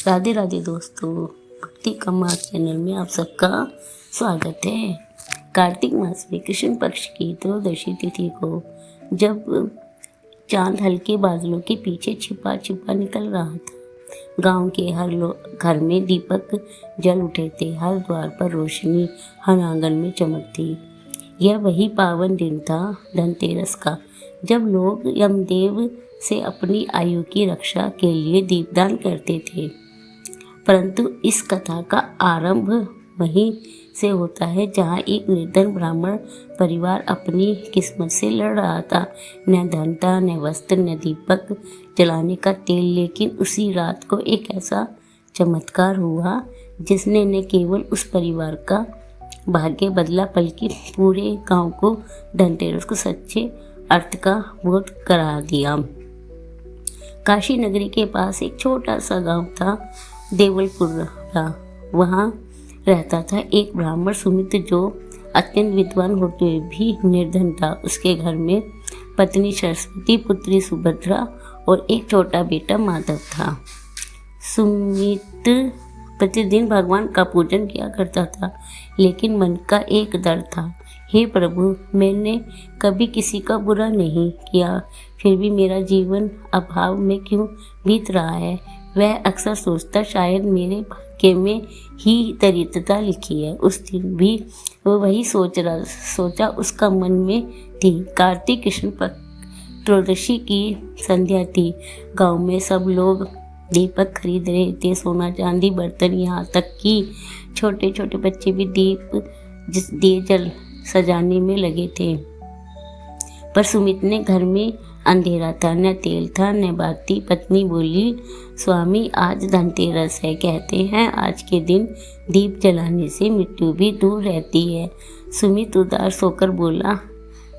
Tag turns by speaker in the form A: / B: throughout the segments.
A: राधे राधे दोस्तों, भक्ति का मास चैनल में आप सबका स्वागत है। कार्तिक मास में कृष्ण पक्ष की त्रयोदशी तिथि को जब चांद हल्के बादलों के पीछे छिपा छिपा निकल रहा था, गांव के हर घर में दीपक जल उठे थे। हर द्वार पर रोशनी, हर आंगन में चमक थी। यह वही पावन दिन था, धनतेरस का, जब लोग यमदेव से अपनी आयु की रक्षा के लिए दीपदान करते थे। परंतु इस कथा का आरंभ वहीं से होता है जहाँ एक निर्धन ब्राह्मण परिवार अपनी किस्मत से लड़ रहा था। न धन था, न वस्त्र, न दीपक जलाने का तेल, लेकिन उसी रात को एक ऐसा चमत्कार हुआ जिसने न केवल उस परिवार का भाग्य बदला बल्कि पूरे गांव को धनतेरस को सच्चे अर्थ का बोध करा दिया। काशी नगरी के पास एक छोटा सा गांव था, देवलपुरा। वहाँ रहता था एक ब्राह्मण सुमित, जो अत्यंत विद्वान होते हुए भी निर्धन था। उसके घर में पत्नी सरस्वती, पुत्री सुभद्रा और एक छोटा बेटा माधव था। सुमित प्रतिदिन भगवान का पूजन किया करता था, लेकिन मन का एक डर था। हे प्रभु, मैंने कभी किसी का बुरा नहीं किया, फिर भी मेरा जीवन अभाव में क्यों बीत रहा है। वह अक्सर सोचता, शायद मेरे भाग्य में ही दरिद्रता लिखी है। उस दिन भी वो वही सोचा उसका मन में थी। कार्तिक कृष्ण पक्ष त्रयोदशी की संध्या थी। गांव में सब लोग दीपक खरीद रहे थे, सोना चांदी बर्तन, यहाँ तक कि छोटे छोटे बच्चे भी दिए जल सजाने में लगे थे। पर सुमित ने घर में अंधेरा था, न तेल था, न बाती। पत्नी बोली, स्वामी आज धनतेरस है, कहते हैं आज के दिन दीप जलाने से मृत्यु भी दूर रहती है। सुमित उदास होकर बोला,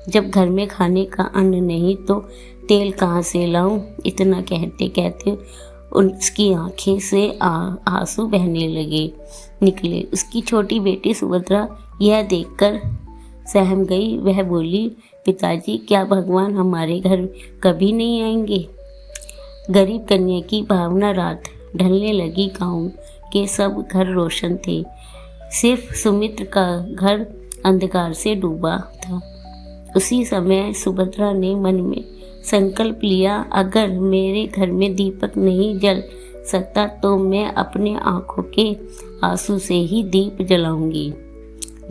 A: जब घर में खाने का अन्न नहीं तो तेल कहाँ से लाऊं। इतना कहते कहते उसकी आंखें से आंसू बहने निकले। उसकी छोटी बेटी सुभद्रा यह देखकर सहम गई। वह बोली, पिताजी, क्या भगवान हमारे घर कभी नहीं आएंगे। गरीब कन्या की भावना रात ढलने लगी। गांव के सब घर रोशन थे, सिर्फ सुमित्र का घर अंधकार से डूबा था। उसी समय सुभद्रा ने मन में संकल्प लिया, अगर मेरे घर में दीपक नहीं जल सकता तो मैं अपने आंखों के आंसू से ही दीप जलाऊंगी।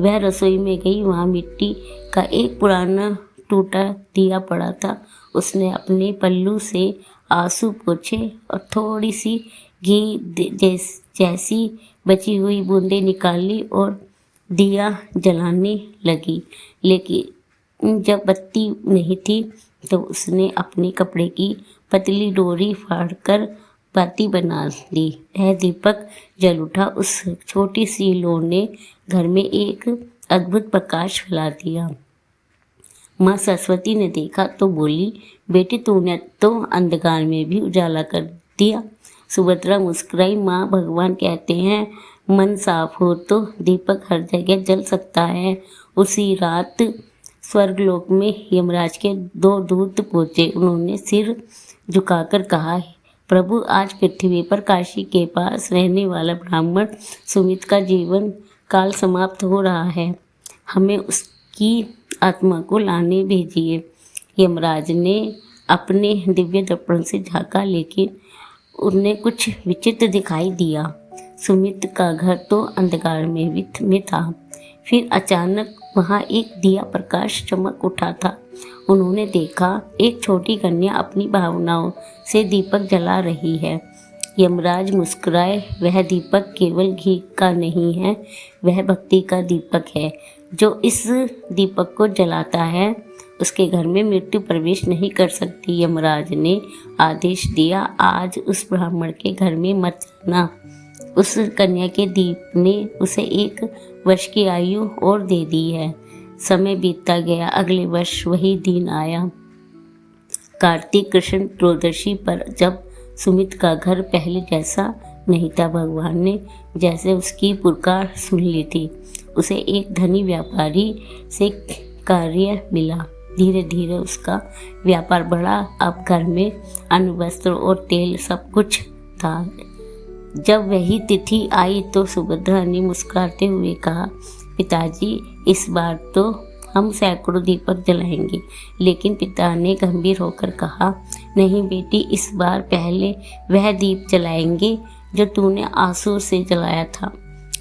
A: वह रसोई में गई। वहाँ मिट्टी का एक पुराना टूटा दिया पड़ा था। उसने अपने पल्लू से आंसू पोंछे और थोड़ी सी घी जैसी बची हुई बूंदें निकाली और दिया जलाने लगी। लेकिन जब बत्ती नहीं थी तो उसने अपने कपड़े की पतली डोरी फाड़कर बाती बना ली। वह दीपक जल उठा। उस छोटी सी लौ ने घर में एक अद्भुत प्रकाश फैला दिया। माँ सरस्वती ने देखा तो बोली, बेटी, तूने तो अंधकार में भी उजाला कर दिया। सुभद्रा मुस्कुराई, माँ, भगवान कहते हैं मन साफ हो तो दीपक हर जगह जल सकता है। उसी रात स्वर्गलोक में यमराज के 2 दूत पहुंचे। उन्होंने सिर झुकाकर कहा, प्रभु, आज पृथ्वी पर काशी के पास रहने वाला ब्राह्मण सुमित का जीवन काल समाप्त हो रहा है। हमें उसकी आत्मा को लाने भेजिए। यमराज ने अपने दिव्य दर्पण से झांका, लेकिन उन्हें कुछ विचित्र दिखाई दिया। सुमित का घर तो अंधकार में था। फिर अचानक वहाँ एक दिया प्रकाश चमक उठा था। उन्होंने देखा, एक छोटी कन्या अपनी भावनाओं से दीपक जला रही है। यमराज मुस्कुराए, वह दीपक केवल घी का नहीं है, वह भक्ति का दीपक है। जो इस दीपक को जलाता है उसके घर में मृत्यु प्रवेश नहीं कर सकती। यमराज ने आदेश दिया, आज उस ब्राह्मण के घर में मत जाना। उस कन्या के दीप ने उसे 1 वर्ष की आयु और दे दी है। समय बीतता गया। अगले वर्ष वही दिन आया, कार्तिक कृष्ण त्रयोदशी पर, जब सुमित का घर पहले जैसा नहीं था। भगवान ने जैसे उसकी पुकार सुन ली थी। उसे एक धनी व्यापारी से कार्य मिला। धीरे धीरे उसका व्यापार बढ़ा। अब घर में अन्न, वस्त्र और तेल सब कुछ था। जब वही तिथि आई तो सुभद्रा ने मुस्कुराते हुए कहा, पिताजी इस बार तो हम सैकड़ों दीपक जलाएंगे। लेकिन पिता ने गंभीर होकर कहा, नहीं बेटी, इस बार पहले वह दीप जलाएंगे जो तूने आंसू से जलाया था।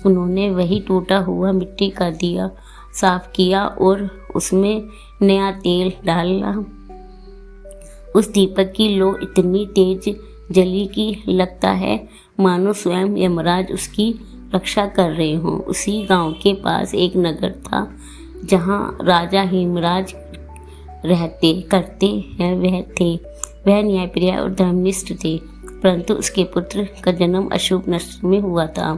A: उन्होंने वही टूटा हुआ मिट्टी का दिया साफ किया और उसमें नया तेल डाला। उस दीपक की लौ इतनी तेज जली कि लगता है मानो स्वयं यमराज उसकी रक्षा कर रहे हों। उसी गांव के पास एक नगर था जहां राजा हेमराज रहते करते हैं वह न्यायप्रिय और धर्मनिष्ठ थे, परंतु उसके पुत्र का जन्म अशुभ नस्ल में हुआ था।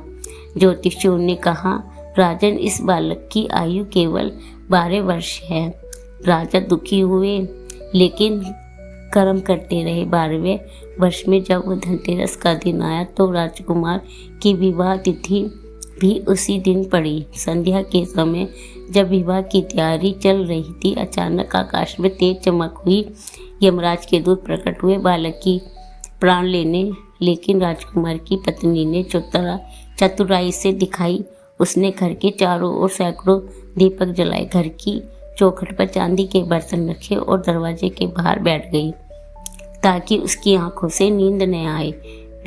A: ज्योतिषियों ने कहा, राजन, इस बालक की आयु केवल 12 वर्ष है। राजा दुखी हुए लेकिन कर्म करते रहे। 12वें वर्ष में जब धनतेरस का दिन आया तो राजकुमार की विवाह तिथि भी उसी दिन पड़ी। संध्या के समय जब विवाह की तैयारी चल रही थी, अचानक आकाश में तेज चमक हुई। यमराज के दूत प्रकट हुए बालक की प्राण लेने, लेकिन राजकुमार की पत्नी ने चतुराई से दिखाई। उसने घर के चारों ओर सैकड़ों दीपक जलाए, घर की चौखट पर चांदी के बर्तन रखे और दरवाजे के बाहर बैठ गई ताकि उसकी आंखों से नींद न आए।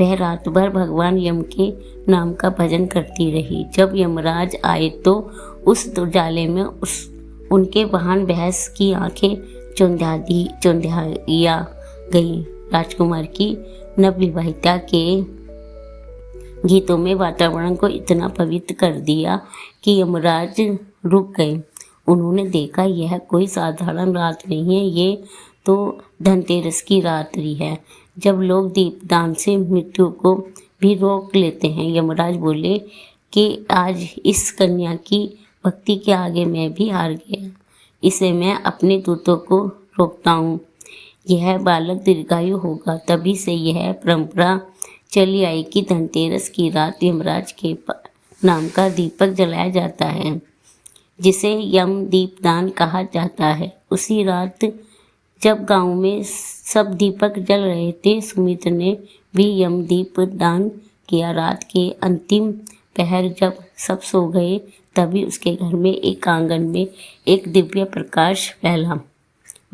A: वह रात भर भगवान यम के नाम का भजन करती रही। जब यमराज आए तो उस उजाले में उनके वाहन भैंस की आंखें चौंधिया गई। राजकुमार की नवविवाहिता के गीतों में वातावरण को इतना पवित्र कर दिया कि यमराज रुक गए। उन्होंने देखा यह कोई साधारण रात नहीं है, ये तो धनतेरस की रात्रि है, जब लोग दीपदान से मृत्यु को भी रोक लेते हैं। यमराज बोले कि आज इस कन्या की भक्ति के आगे मैं भी हार गया। इसे मैं अपने दूतों को रोकता हूँ। यह बालक दीर्घायु होगा। तभी से यह परंपरा चली आई कि धनतेरस की रात यमराज के नाम का दीपक जलाया जाता है, जिसे यम दीपदान कहा जाता है। उसी रात जब गांव में सब दीपक जल रहे थे, सुमित ने भी यम दीपदान किया। रात के अंतिम पहर जब सब सो गए, तभी उसके घर में एक आंगन में एक दिव्य प्रकाश फैला।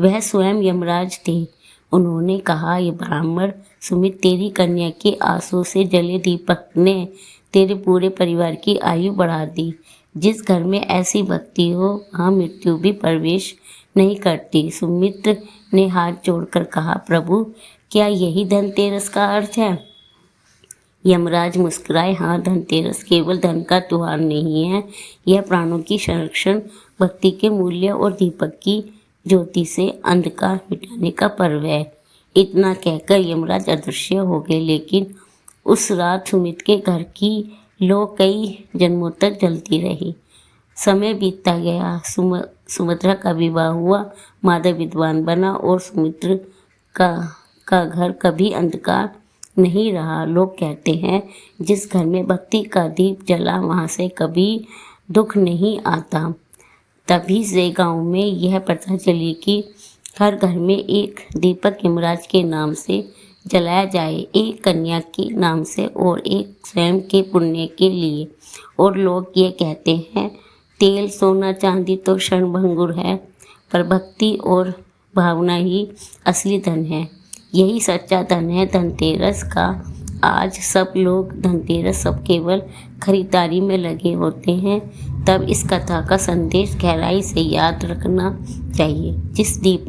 A: वह स्वयं यमराज थे। उन्होंने कहा, ये ब्राह्मण सुमित, तेरी कन्या के आंसू से जले दीपक ने तेरे पूरे परिवार की आयु बढ़ा दी। जिस घर में ऐसी भक्ति हो वहाँ मृत्यु भी प्रवेश नहीं करती। सुमित्र ने हाथ जोड़कर कहा, प्रभु, क्या यही धनतेरस का अर्थ है? यमराज मुस्कुराए, हाँ, धनतेरस केवल धन का त्योहार नहीं है, यह प्राणों की संरक्षण, भक्ति के मूल्य और दीपक की ज्योति से अंधकार मिटाने का पर्व है। इतना कहकर यमराज अदृश्य हो गए, लेकिन उस रात सुमित के घर की लौ कई जन्मों तक जलती रही। समय बीतता गया। सुभद्रा का विवाह हुआ। माधव विद्वान बना और सुमित्र का घर कभी अंधकार नहीं रहा। लोग कहते हैं, जिस घर में भक्ति का दीप जला वहाँ से कभी दुख नहीं आता। तभी से गांव में यह प्रथा चली कि हर घर में एक दीपक यमराज के नाम से जलाया जाए, एक कन्या के नाम से और एक स्वयं के पुण्य के लिए। और लोग ये कहते हैं, तेल सोना चांदी तो क्षणभंगुर है, पर भक्ति और भावना ही असली धन है। यही सच्चा धन है धनतेरस का। आज सब लोग धनतेरस सब केवल खरीदारी में लगे होते हैं, तब इस कथा का संदेश गहराई से याद रखना चाहिए। जिस दीप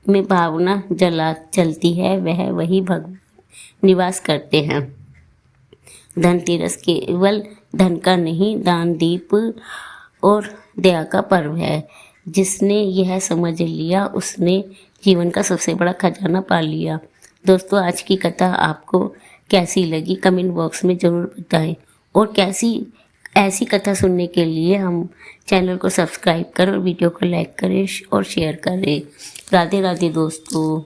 A: में भावना चलती है वही भगवान निवास करते हैं। धनतेरस केवल धन का नहीं, दान, दीप और दया का पर्व है। जिसने यह समझ लिया उसने जीवन का सबसे बड़ा खजाना पा लिया। दोस्तों, आज की कथा आपको कैसी लगी कमेंट बॉक्स में ज़रूर बताएं, और ऐसी कथा सुनने के लिए हम चैनल को सब्सक्राइब करें और वीडियो को लाइक करें और शेयर करें। राधे राधे दोस्तों।